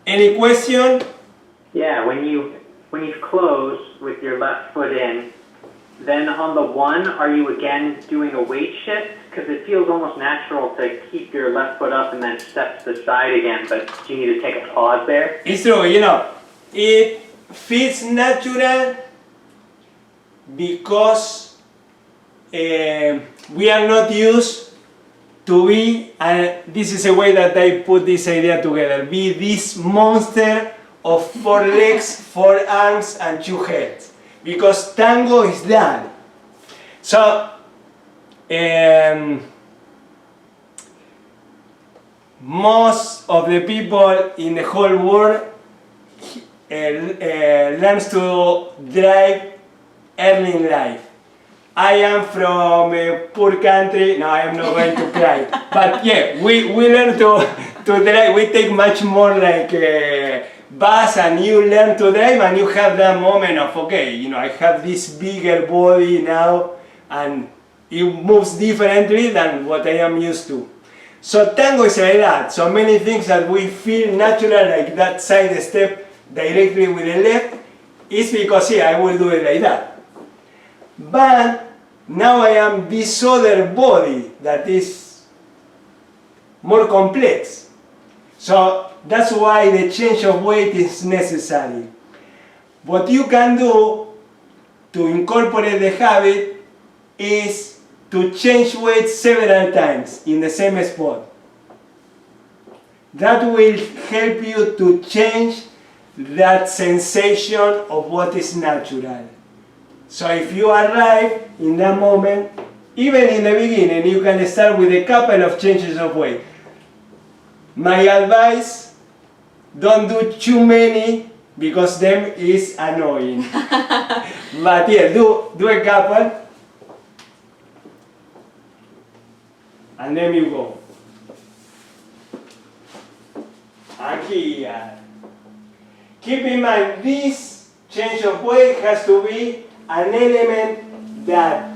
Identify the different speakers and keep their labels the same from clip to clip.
Speaker 1: Any question?
Speaker 2: Yeah, when you close with your left foot in, then on the one, are you again doing a weight shift? Because it feels almost natural to keep your left foot up and then step to the side again, but do you need to take a pause there?
Speaker 1: It's true, it feels natural because we are not used to be, and this is a way that I put this idea together, be this monster of 4 legs, 4 arms, and 2 heads. Because tango is that. So, most of the people in the whole world learns to drive early in life. I am from a poor country. No, I am not going to cry. But yeah, we learn to drive. We take much more like bus, and you learn to drive, and you have that moment of, okay, I have this bigger body now, and it moves differently than what I am used to. So tango is like that. So many things that we feel natural, like that side step directly with the left, is because, yeah, I will do it like that. But now I am this other body that is more complex. So that's why the change of weight is necessary. What you can do to incorporate the habit is to change weight several times in the same spot. That will help you to change that sensation of what is natural. So if you arrive in that moment, even in the beginning, you can start with a couple of changes of weight. My advice, don't do too many, because them is annoying. But yeah, do a couple, and then you go. And here. Keep in mind, this change of weight has to be an element that,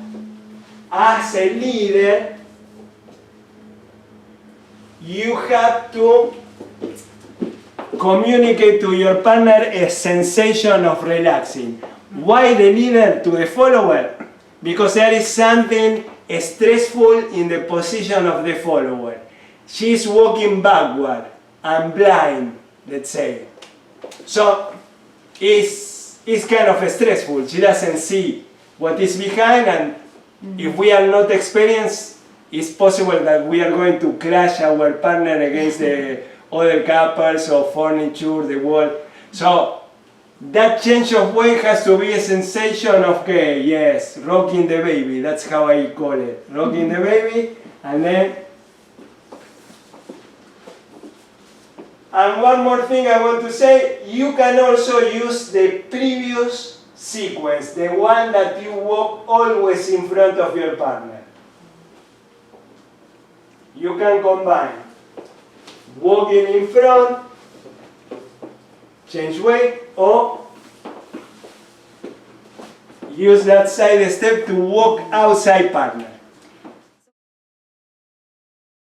Speaker 1: as a leader, you have to communicate to your partner a sensation of relaxing. Why the leader to the follower? Because there is something stressful in the position of the follower. She is walking backward and blind, let's say. So it's kind of stressful. She doesn't see what is behind, and if we are not experienced, it's possible that we are going to crash our partner against the other couples or furniture, the wall. So that change of weight has to be a sensation of, okay, yes, rocking the baby. That's how I call it. Rocking the baby, and then. And one more thing I want to say, you can also use the previous sequence, the one that you walk always in front of your partner. You can combine walking in front, change weight, or use that side step to walk outside partner.